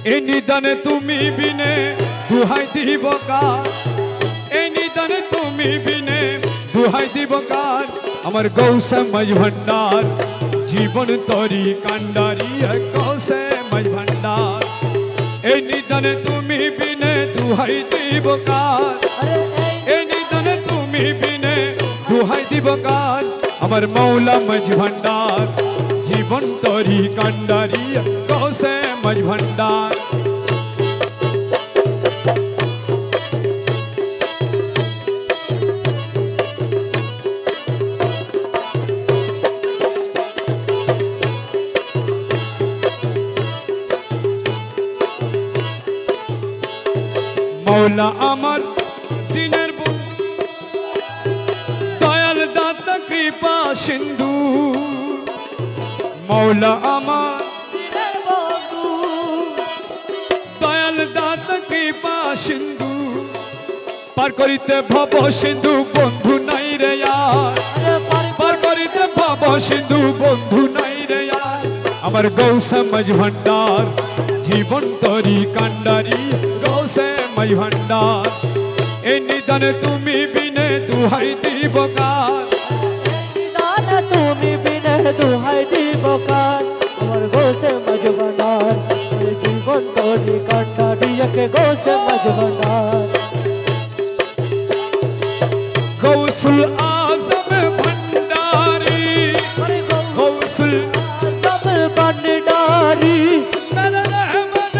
এই নিদানে তুমি বিনে দুহাই দিব কার, এই নিদানে তুমি বিনে দুহাই দিব কার। আমার গৌসে মাঝ ভান্ডার জীবন তরি কান্ডারি গৌসে মাঝ ভান্ডার। এই নিদানে তুমি বিনে দুহাই দিব কার, এই নিদানে তুমি বিনে দুহাই দিব কার। আমার মৌলা মাঝ ভান্ডার জীবন তরি কান্ডারি গৌসে মাঝ ভান্ডার। মৌলা আমার দিনের বন্ধু দয়াল দাতা কৃপা সিন্ধু। মৌলা আমার দিনের বন্ধু দয়াল দাতা কৃপা সিন্ধু। পার করিতে ভব সিন্ধু বন্ধু নাই রে আর, পার করিতে ভব সিন্ধু বন্ধু নাই রে আর। আমার গৌসে মাঝ ভান্ডার জীবন তরি কান্ডারি গৌসে মাঝ ভান্ডার। এই নিদানে তুমি বিনে দুহাই দিব কার, নিদানে তুমি বিনে দুহাই দিব কার। আমার গৌসে মাঝ ভান্ডার জীবন তরি কান্ডারি গৌসে মাঝ ভান্ডার। গৌসুল আজম ভান্ডারি, গৌসুল আজম ভান্ডারি মেরে রহমান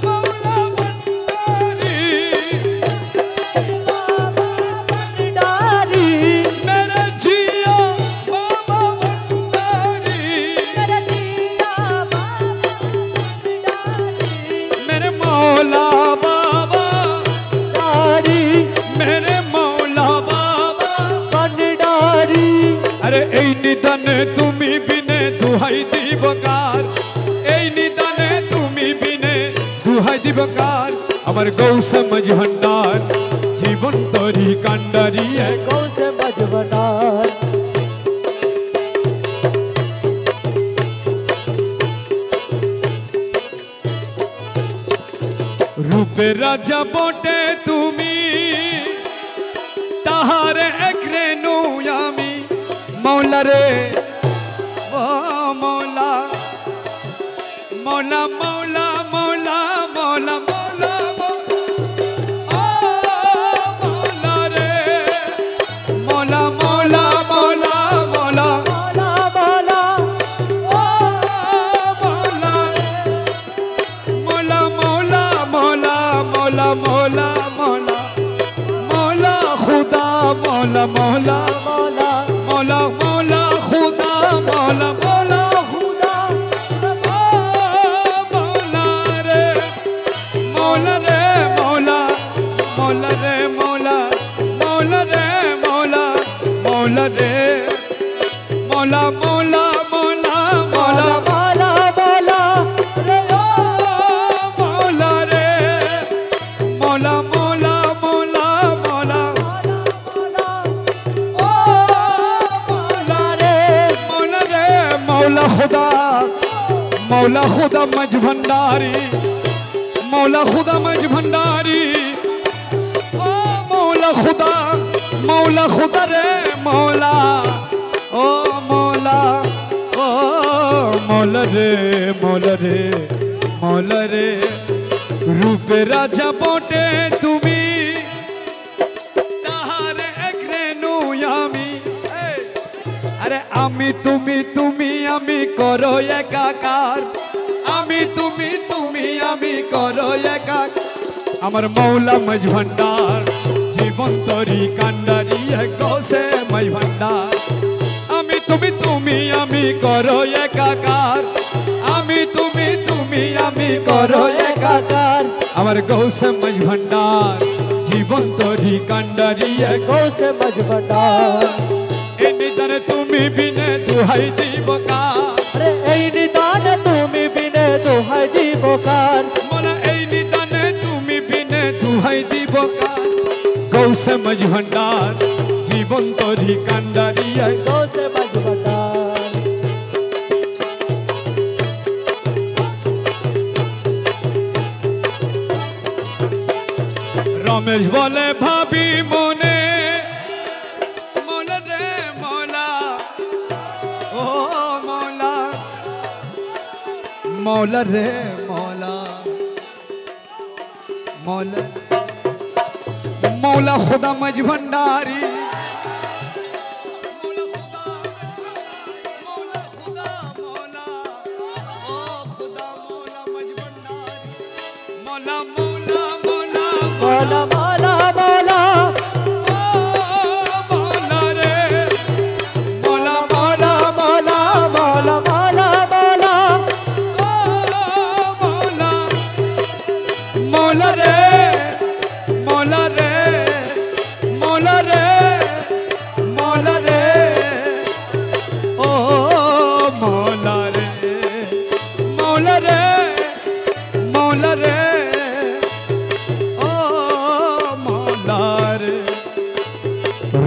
মৌলা ভান্ডারি, ভান্ডারি मेरे जिया बाबा भंडारी, मेरे जिया बाबा भंडारी, मेरे मौला बाबा भंडारी मेरे मौला बाबा भंडारी। अरे এই নিদানে তুমি বিনে দুহাই দিব কার, এই নিদানে তুমি বিনে দুহাই দিব কার। আমার গৌসে মাঝ ভান্ডার জীবন তরি কান্ডারি গৌসে মাঝ ভান্ডার। রূপে রাজা বটে তুমি তাহার এক রেণু আমি। মৌলা রে ও মৌলা, মৌলা মৌলা মৌলা মৌলা মৌলা ও মৌলা রে মৌলা মৌলা মৌলা মৌলা মৌলা মৌলা ও মৌলা মৌলা মৌলা মৌলা মৌলা মৌলা মৌলা মৌলা খুদা মৌলা মৌলা মৌলা मौला मौला खुदा मौला मौला खुदा मौला रे मौला रे मौला मौला रे मौला मौला रे मौला मौला रे मौला मौला मौला मौला मौला मौला रे मौला रे मौला मौला मौला मौला मौला खुदा मौला खुदा मज भंडारी मौला खुदा मज भंडारी ओ मौला खुदा रे मौला ओ मौला रे मौला रे मौला रे रूप राजा बोटे তুমি তাহার এক রেণু আমি। আরে আমি তুমি তুমি আমি করো একাকার, আমি তুমি তুমি আমি করো একাকার। আমার মৌলা মাঝ ভান্ডার জীবন তরি কান্ডারি গৌসে মাঝ ভান্ডার। আমি তুমি তুমি আমি করো একাকার, আমি তুমি তুমি আমি করো একাকার। আমার গৌসে মাঝ ভান্ডার জীবন তরি কান্ডারি গৌসে মাঝ ভান্ডার। এই নিদানে তুমি বিনে দুহাই দিব কার, আরে এই নিদানে তুমি বিনে দুহাই দিব কার। মোলা এই নিদানে তুমি বিনে দুহাই দিব কার। গৌসে মাঝ ভান্ডার জীবন তরি কান্ডারি গৌসে মাঝ ভান্ডার। রমেশ বলে ভাবি মনে মৌলা রে মৌলা ও মৌলা মৌলা রে মৌলা मौला मौला खुदा मज भंडारी मौला खुदा मौला ओ खुदा मौला मज भंडारी मौला मौला मौला मौला मौला मौला मौला रे मौला मौला मौला मौला मौला मौला मौला मौला रे मौला रे मौला रे मौला रे ओ मौला रे मौला रे मौला रे ओ मौला रे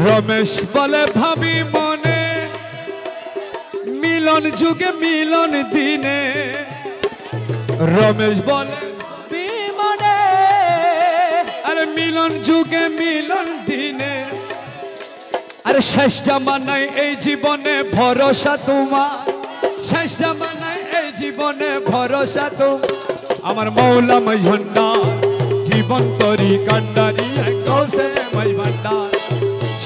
रमेश बोले भाभी मने मिलन जुगे मिलन दिने रमेश बोले মিলন যুগে মিলন দিনে আরে শেষ জামানায় এই জীবনে ভরসা তোমার শেষ জামানায় এই জীবনে ভরসা তোমার আমার মৌলা মজ ভান্ডার জীবন তরি কান্ডারি গৌসে মজ ভান্ডার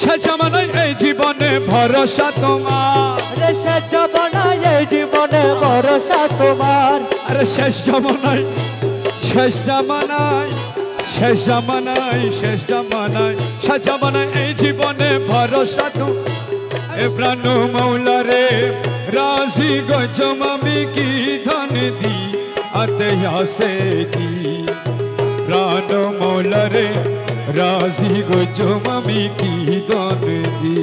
শেষ জামানায় এই জীবনে ভরসা তোমার শেষ জামানায় এই জীবনে ভরসা তোমার আরে শেষ জামানায় শেষ জামানায় শেষ জামানায় শেষ জামানায় শেষ জামানায় এই জীবনে ভরসা তো এ প্রাণ মৌলা রে রাজি গজম আমি কি ধন দি আতে আসে কি প্রাণ মৌলা রে রাজি গজম আমি কি ধন দি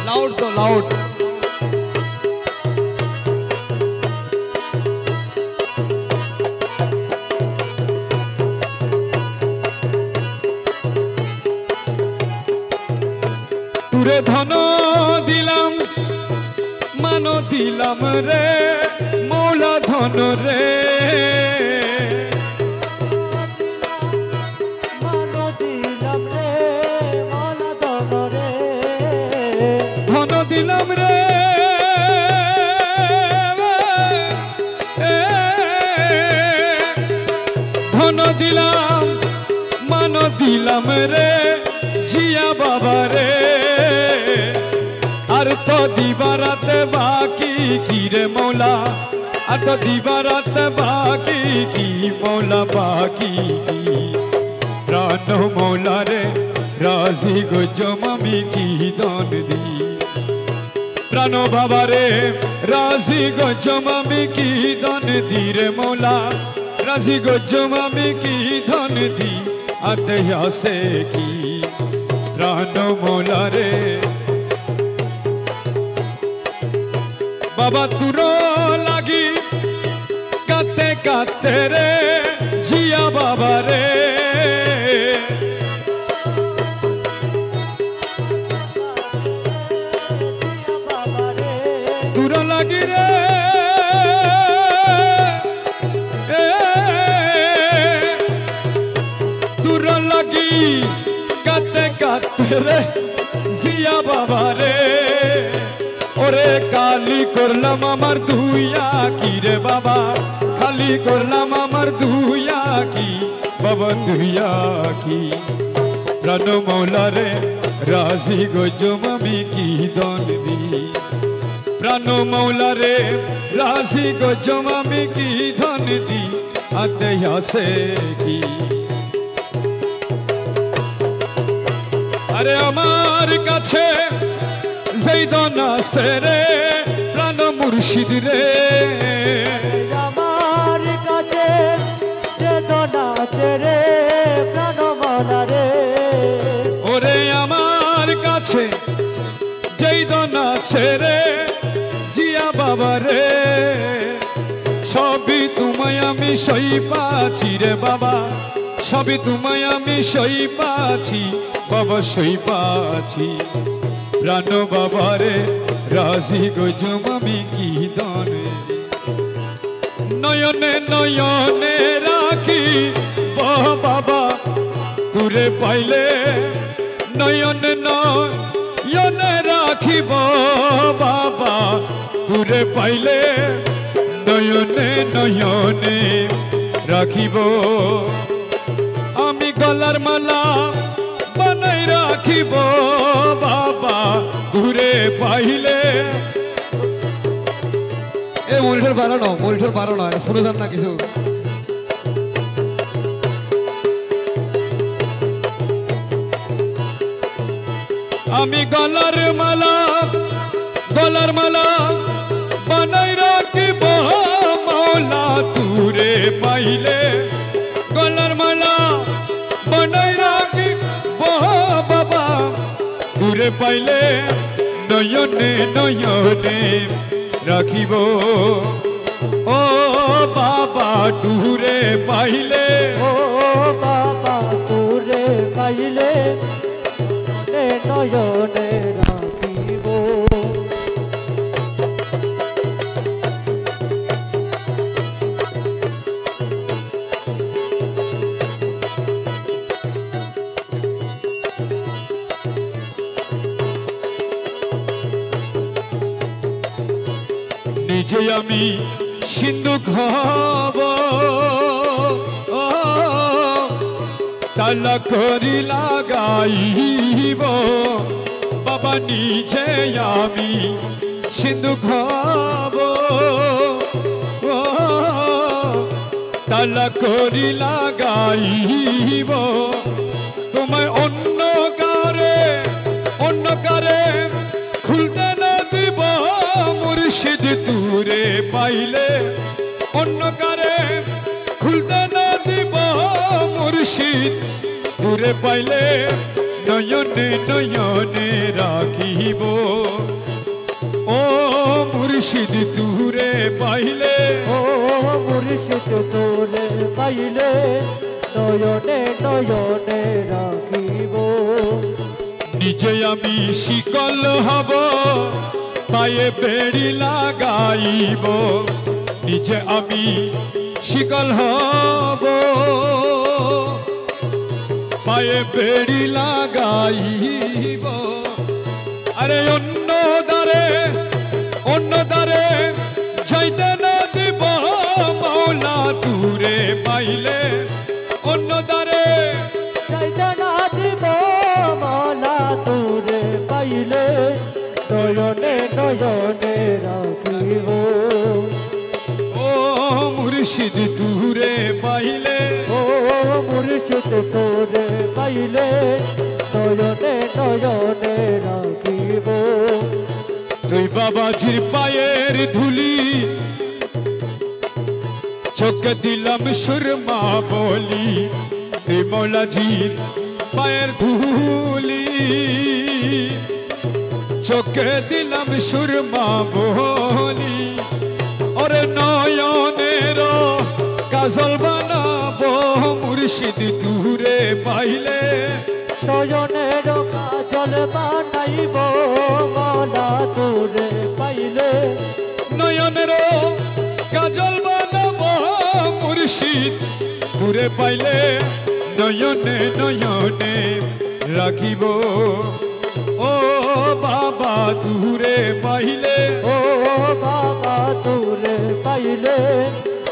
লাউড তো লাউড তুরে ধন দিলাম মানো দিলাম রে মৌলা ধন রে মানো দিলাম রে মৌলা ধন রে ধন দিলাম রে ধন দিলাম মানো দিলাম রে জিয়া বাবা রে আর তো দিবারাতে বাকি কি রে মৌলা আর তো দিবারাতে বাকি কি মৌলা বাকি কি প্রাণ মৌলা রে রাজি গজম আমি কি দন দি প্রাণ বাবা রে রাজি গজম আমি কি দন দি রে মৌলা রাজি গজম আমি কি ধন দি আতে আসে কি প্রাণ মৌলা রে বাবা তুর লাগি কাতে কাতে রে জিয়া বাবা রে তুর লাগি রে তুর লাগি কাতে কাতে রে জিয়া বাবা রে ওরে কালি করলাম আমার দুইয়া কি রে বাবা খালি করলাম আমার দুইয়া কি বাবা দুইয়া কি প্রাণ মৌলা রে রাজি গজম আমি কি দন দি প্রাণ মৌলা রে রাজি গজম আমি কি ধন দি আতে আসে কি আরে আমার কাছে যেই দন আছে রে প্রাণ মুর্শিদ রে আমার কাছে যে দন আছে রে প্রাণ মৌলা রে ওরে আমার কাছে যেই দন আছে রে জিয়া বাবা রে সবই তোমায় আমি সই পাচ্ছি রে বাবা সবই তোমায় আমি সই পাচ্ছি বাবা সই পাচ্ছি প্রাণ বাবা রে রাজি গজম আমি কি দানে নয়নে নয়নে রাখি বাবা তুরে পাইলে নয়নে নয়নে রাখিব বাবা তুরে পাইলে নয়নে নয়নে রাখিব আমি গলার মালা বানাই রাখিব বাবা তুরে পাইলে এ মনিটর বাড়ানো শুনে যান না কিছু আমি গলার মালা বানাই রাখিব মাওলা তুরে পাইলে গলার মালা বানাই রাখিব বাবা তুরে পাইলে নয়নে নয়নে রাখিব ও বাবা তুরে পাইলে ও বাবা তুরে পাইলে নয়নে রাখিব নিজে আমি সিন্ধু খাব তালা করি লাগাইব বাবা নিজে আমি সিন্ধু খাব তালা করি লাগাইব তোমায় অন্য কারে খুলতে না দিব মুর্শিদ তুরে পাইলে অন্য কারে খুলতে না দিব মুর্শিদ তুরে পাইলে নয়নে নয়নে রাখিব ও মুর্শিদ তুরে পাইলে ও মুর্শিদ তুরে পাইলে নয়নে নয়নে রাখিব নিজে আমি শিকল হব পায়ে বেড়ি লাগাইব নিজে আমি শিকল হব পায়ে বেড়ি লাগাইব আরে অন্য দ্বারে যাইতে না দিব মাওলা তুরে পাইলে অন্য দ্বারে যাইতে না দিব মাওলা তুরে পাইলে নয়নে নয়নে রাখিব ও মুর্শিদ তুরে পাইলে ও মুর্শিদ তুরে পাইলে নয়নে নয়নে রাখিব তুই বাবাজির পায়ের ধুলি চোখে দিলাম সুরমা বলি তুই মৌলাজির পায়ের ধুলি চোখে দিলাম সুরমা বলি ওরে নয়নের কাজল বানাবো মুর্শিদ তুরে পাইলে নয়নের কাজল বানাইব মাওলা তুরে পাইলে নয়নের কাজল বানাবো মুর্শিদ তুরে পাইলে নয়নে নয়নে রাখিব ও বাবা তুরে পাইলে ও বাবা তুরে পাইলে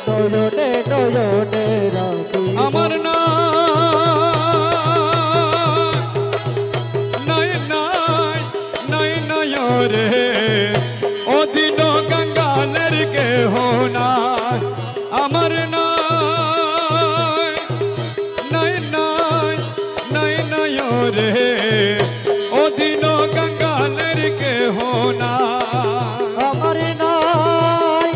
নয়নে নয়নে রাখিব আমার রে ও দিন গঙ্গালের কে হোনা আমার নাই রে ও দিন গঙ্গালের কে হোনা আমার নাই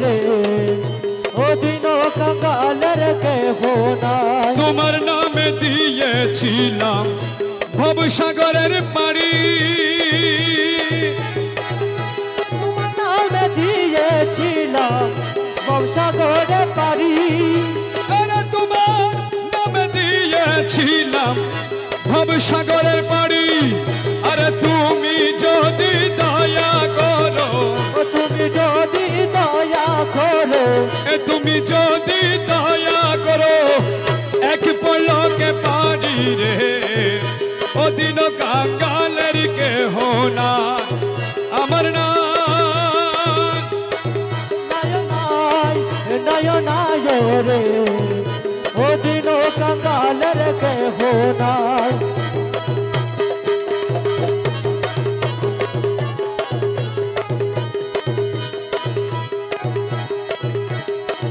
রে ও দিন গঙ্গালের কে হোনা তোমার নামে দিয়েছিলাম ভবসাগরের পাড়ি তোমার নামে দিয়েছিলাম ভবসাগরের পাড়ি তোমার নামে দিয়েছিলাম ভবসাগরের পাড়ি যদি দয়া করো এক পলকে পারি রে ওদিন কাঙ্গালের কেহ না আমার না নয়নায় রে ও দিন কাঙ্গালের কেহ নাই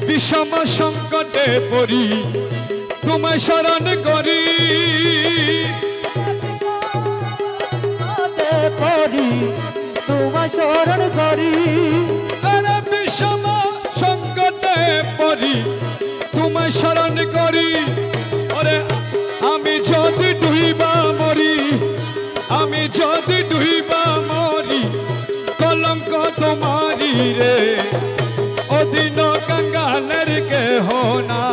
বিষম সংকটে পড়ি তোমায় শরণ করি পড়ি তোমায় শরণ করি আরে বিষম সংকটে পড়ি তোমায় শরণ করি ওরে আমি যদি ডুইবা মরি আমি যদি ডুইবা মরি কলঙ্ক তোমারি রে ওদিন কাঙ্গালের কেহ না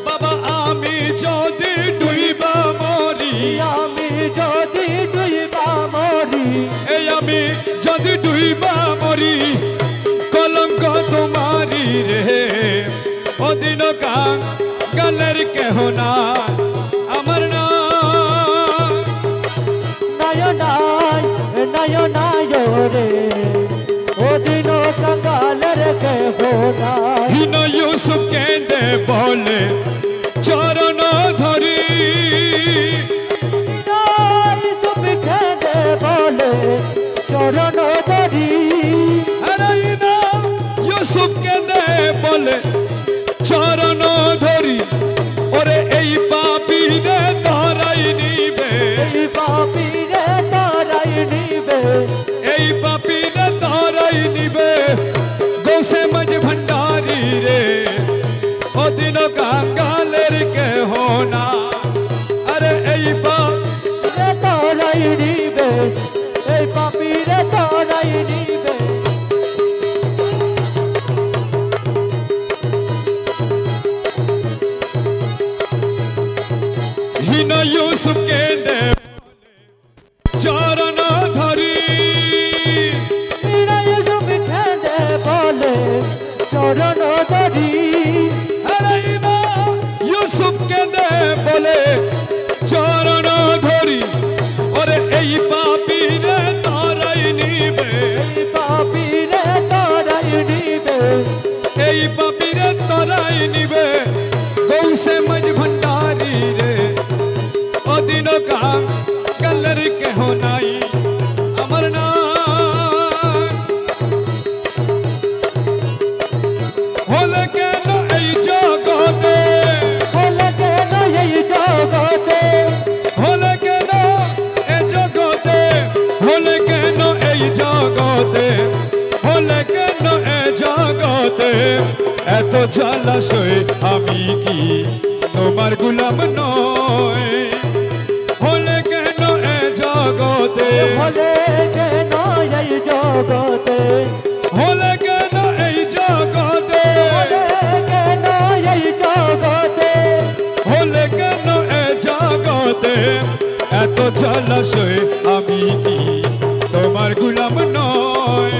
বাবা আমি যদি ডুইবা মরি আমি যদি ডুইবা মরি এই আমি যদি ডুইবা মরি কলঙ্ক তোমারি রে ওদিন কাঙ্গালের কেহ না আমার না নয়নায় নয়নায় রে ও দিন কাঙ্গালের কেহ নাই হীন ইউসুফ কেঁদে বলে চরণ ধরি ইউসুফ কেঁদে বলে চরণ ধরি আরে হীন ইউসুফ কেঁদে বলে চরণ ধরি ওরে এই পাপীরে ধরাই নিবে এই পাপীরে ধরাই নিবে এই পাপীরে ধরাই নিবে গৌসে মজ ভণ্ডারি রে ওদিন কাঙ্গালের কেহ না আরে এই পাপীরে ধরাই নিবে এই পাপীরে ধরাই নিবে হীন ইউসুফ কেঁদে চরণ ধরি ইউসুফ কেঁদে বলে চরণ ধরি আরে হীন ইউসুফ কেঁদে বলে চরণ ধরি ওরে এই পাপীরে ধরাই নিবে এই পাপীরে ধরাই নিবে এই পাপীরে ধরাই নিবে গৌসে মজ ভণ্ডারি রে ওদিন কাঙ্গালের কেহ নাই আমার না হলে কেন এই জগতে হলে কেন এই জগতে হলে কেন এই জগতে হলে কেন এই জগতে হলে কেন এই জগতে এত জলাশয় আমি কি তোমার গোলাম নয় হলে কেন এই জগতে হলে কেন এই জগতে হলে কেন এই জগতে হলে কেন এই জগতে হলে কেন এই জগতে এত জলাশয় আমি কি তোমার গোলাম নয়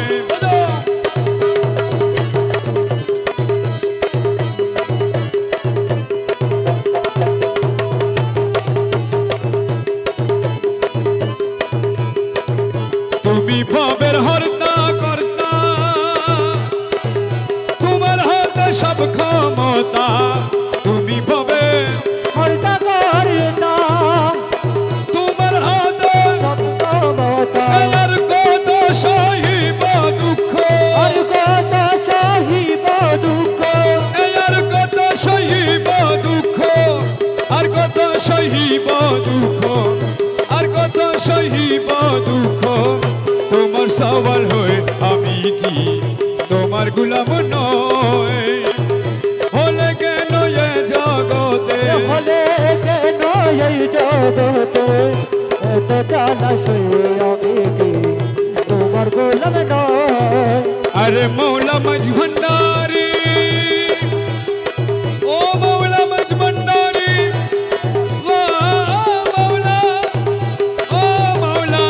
তুমি ভবের হর্তা কর্তা তোমার হাতে সব ক্ষমতা তুমি ভবে হরতা করি না তোমার হাতে সব ক্ষমতা আর কত সহিব দুঃখ আর কত সহিব দুঃখ আর কত সহিব দুঃখ আর কত সহিব দুঃখ আর কত সহিব দুঃখ তোমার সওয়াল হয়ে আমি কি তোমার গোলাম নয় হলে কেন এ জগতে হলে কেন এই জগতে এত জলাশয় আমি কি তোমার গোলাম নয় अरे मौला मज भंडारी ओ मौला मज भंडारी वाह मौला ओ मौला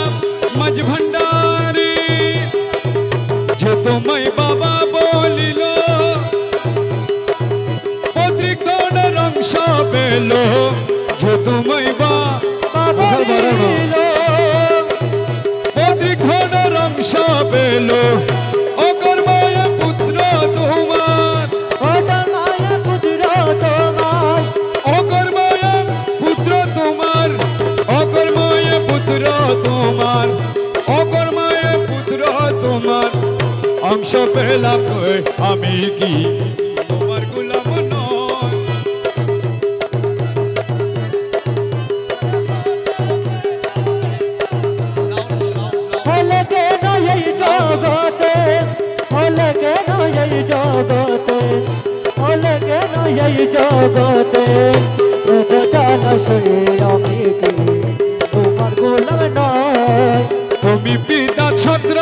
मज भंडारी जो तुम्हें बाबा बोलिलो পেল যে তুমি বা বাবা দিল পৈতৃক ধনের অংশ পেল অকর্মায় পুত্র তোমার অকর্মায় পুত্র তোমার অকর্মায় পুত্র তোমার অকর্মায় পুত্র তোমার অকর্মায় পুত্র তোমার অংশ পেলাম আমি কি তোমার গোলাম নয় হলে কেন এই জগতে হলে কেন এই জগতে হলে কেন এই জগতে তবু জানো শুনে আমি কি তোমার গোলাম নয় তুমি পিতা ছত্র